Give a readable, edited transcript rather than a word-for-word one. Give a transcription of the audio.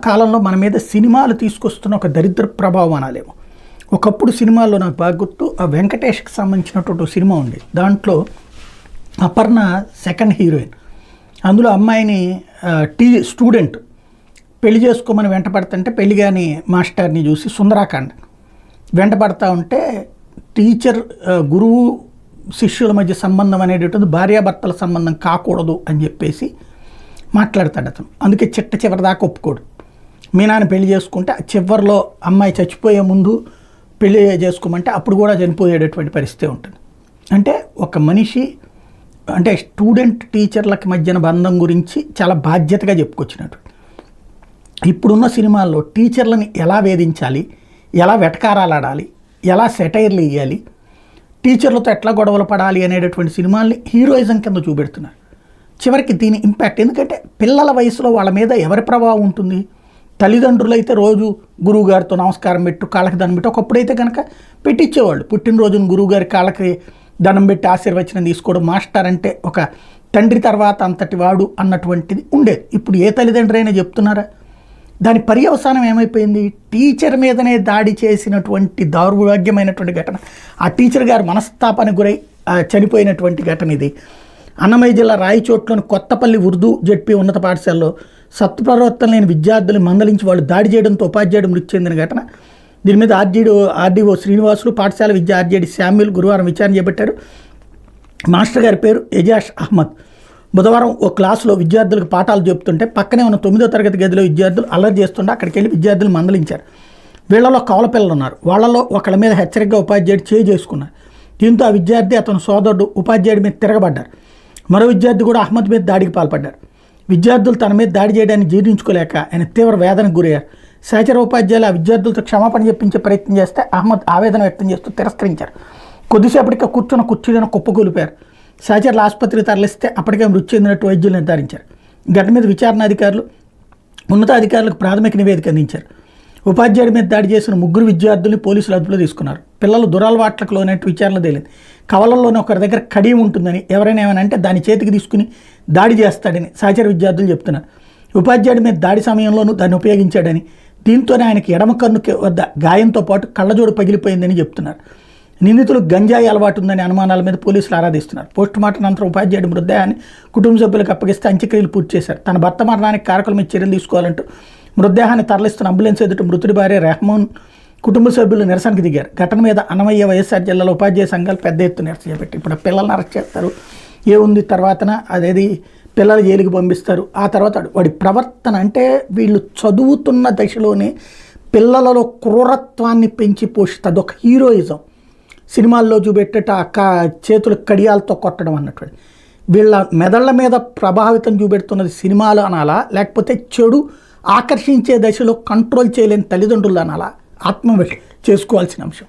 కాలంలో మన మీద సినిమాలు తీసుకొస్తున్న ఒక దరిద్ర ప్రభావం అనాలేమో. ఒకప్పుడు సినిమాల్లో నాకు బాగా గుర్తు, ఆ వెంకటేష్కి సంబంధించినటువంటి సినిమా ఉంది. దాంట్లో అపర్ణ సెకండ్ హీరోయిన్. అందులో అమ్మాయిని స్టూడెంట్ పెళ్లి చేసుకోమని వెంటపడుతుంటే పెళ్లి కాని మాస్టర్ని చూసి సుందరాకాండ్ వెంటపడతా ఉంటే టీచర్ గురువు శిష్యుల మధ్య సంబంధం అనేటటువంటి భార్యాభర్తల సంబంధం కాకూడదు అని చెప్పేసి మాట్లాడతాడు అతను. అందుకే చివరి దాకా ఒప్పుకోడు. మీ నాన్న పెళ్లి చేసుకుంటే చివరిలో అమ్మాయి చచ్చిపోయే ముందు పెళ్లి చేసుకోమంటే అప్పుడు కూడా చనిపోయేటటువంటి పరిస్థితి ఉంటుంది. అంటే ఒక మనిషి అంటే స్టూడెంట్ టీచర్లకి మధ్యన బంధం గురించి చాలా బాధ్యతగా చెప్పుకొచ్చినట్టు. ఇప్పుడున్న సినిమాల్లో టీచర్లని ఎలా వేధించాలి, ఎలా వెటకారాలాడాలి, ఎలా సెటైర్లు ఇవ్వాలి, టీచర్లతో ఎట్లా గొడవలు పడాలి అనేటటువంటి సినిమాల్ని హీరోయిజం కింద చూపెడుతున్నారు. చివరికి దీని ఇంపాక్ట్ ఎందుకంటే పిల్లల వయసులో వాళ్ళ మీద ఎవరి ప్రభావం ఉంటుంది? తల్లిదండ్రులు అయితే రోజు గురువుగారితో నమస్కారం పెట్టు, కాళ్ళకి దండం పెట్టి, ఒకప్పుడైతే కనుక పెట్టించేవాళ్ళు. పుట్టినరోజున గురువుగారి కాళ్ళకి దండం పెట్టి ఆశీర్వచనం తీసుకోవడం, మాస్టర్ అంటే ఒక తండ్రి తర్వాత అంతటి వాడు అన్నటువంటిది ఉండేది. ఇప్పుడు ఏ తల్లిదండ్రి అయినా చెప్తున్నారా? దాని పర్యవసానం ఏమైపోయింది? టీచర్ మీదనే దాడి చేసినటువంటి దౌర్భాగ్యమైనటువంటి ఘటన. ఆ టీచర్ గారు మనస్తాపానికి గురై చనిపోయినటువంటి ఘటన ఇది. అన్నమయ్య జిల్లా రాయచోట్లోని కొత్తపల్లి ఉర్దూ జెడ్పీ ఉన్నత పాఠశాలలో సత్ప్రవర్తన లేని విద్యార్థులు మందలించి వాళ్ళు దాడి చేయడంతో ఉపాధ్యాయుడు మృతి చెందిన ఘటన. దీని మీద ఆర్డీఓ శ్రీనివాసులు, పాఠశాల విద్యా ఆర్జేడి శామ్యుల్ గురువారం విచారణ చేపట్టారు. మాస్టర్ గారి పేరు ఎజాష్ అహ్మద్. బుధవారం ఓ క్లాసులో విద్యార్థులకు పాఠాలు చెబుతుంటే పక్కనే ఉన్న 9వ తరగతి గదిలో విద్యార్థులు అల్లరి చేస్తుంటే అక్కడికి వెళ్ళి విద్యార్థులు మందలించారు. వీళ్ళలో కవల పిల్లలు ఉన్నారు. వాళ్ళలో ఒకళ్ళ మీద హెచ్చరికగా ఉపాధ్యాయుడు చేసుకున్నారు. దీంతో ఆ విద్యార్థి అతని సోదరుడు ఉపాధ్యాయుడి మీద తిరగబడ్డారు. మరో విద్యార్థి కూడా అహ్మద్ మీద దాడికి పాల్పడ్డారు. విద్యార్థులు తన మీద దాడి చేయడానికి జీర్ణించుకోలేక ఆయన తీవ్ర వేదనకు గురయ్యారు. సహచర ఉపాధ్యాయులు ఆ విద్యార్థులతో క్షమాపణ చెప్పించే ప్రయత్నం చేస్తే అహ్మద్ ఆవేదన వ్యక్తం చేస్తూ తిరస్కరించారు. కొద్దిసేపటికి కూర్చున్న కుర్చీలను కుప్పకూలిపారు. సహచరులు ఆసుపత్రికి తరలిస్తే అప్పటికే మృతి చెందినట్టు వైద్యులు నిర్ధారించారు. ఘటన మీద విచారణ అధికారులు ఉన్నతాధికారులకు ప్రాథమిక నివేదిక అందించారు. ఉపాధ్యాయుడి మీద దాడి చేసిన 3 విద్యార్థుల్ని పోలీసులు అదుపులో తీసుకున్నారు. పిల్లలు దురలవాట్లకు లోనట్టు విచారణ తేలింది. కవలల్లోనే ఒకరి దగ్గర కడి ఉంటుందని, ఎవరైనా ఏమైనా అంటే దాన్ని చేతికి తీసుకుని దాడి చేస్తాడని సహచర విద్యార్థులు చెప్తున్నారు. ఉపాధ్యాయుడి మీద దాడి సమయంలోనూ దాన్ని ఉపయోగించాడని, దీంతోనే ఆయనకి ఎడమ కన్ను వద్ద గాయంతో పాటు కళ్ళజోడు పగిలిపోయిందని చెప్తున్నారు. నిందితులు గంజాయి అలవాటు ఉందని అనుమానాల మీద పోలీసులు ఆరాధిస్తున్నారు. పోస్టుమార్టం అనంతరం ఉపాధ్యాయుడి మృతదేహాన్ని కుటుంబ సభ్యులకు అప్పగిస్తే అంత్యక్రియలు పూర్తి చేశారు. తన భర్త మరణానికి కారకుల మీద చర్యలు తీసుకోవాలంటూ మృతదేహాన్ని తరలిస్తున్న అంబులెన్స్ ఎదుట మృతుడి భార్య రెహమాన్ కుటుంబ సభ్యులు నిరసనకు దిగారు. ఘటన మీద అన్నమయ్య వైఎస్ఆర్ జిల్లాలో ఉపాధ్యాయ సంఘాలు పెద్ద ఎత్తున నిరసన చేపట్టి ఇప్పుడు పిల్లల్ని అరెస్ట్ చేస్తారు. ఏముంది తర్వాతన అదేది పిల్లలు జైలుకి పంపిస్తారు. ఆ తర్వాత వాడి ప్రవర్తన అంటే వీళ్ళు చదువుతున్న దశలోనే పిల్లలలో క్రూరత్వాన్ని పెంచి పోషిస్తుంది. అదొక హీరోయిజం. సినిమాల్లో చూపెట్టేట చేతులు కడియాలతో కొట్టడం అన్నటువంటి వీళ్ళ మెదళ్ల మీద ప్రభావితం చూపెడుతున్నది సినిమాలు అనాలా, లేకపోతే చెడు ఆకర్షించే దశలో కంట్రోల్ చేయలేని తల్లిదండ్రులు అనాలా? ఆత్మ చేసుకోవాల్సిన అంశం.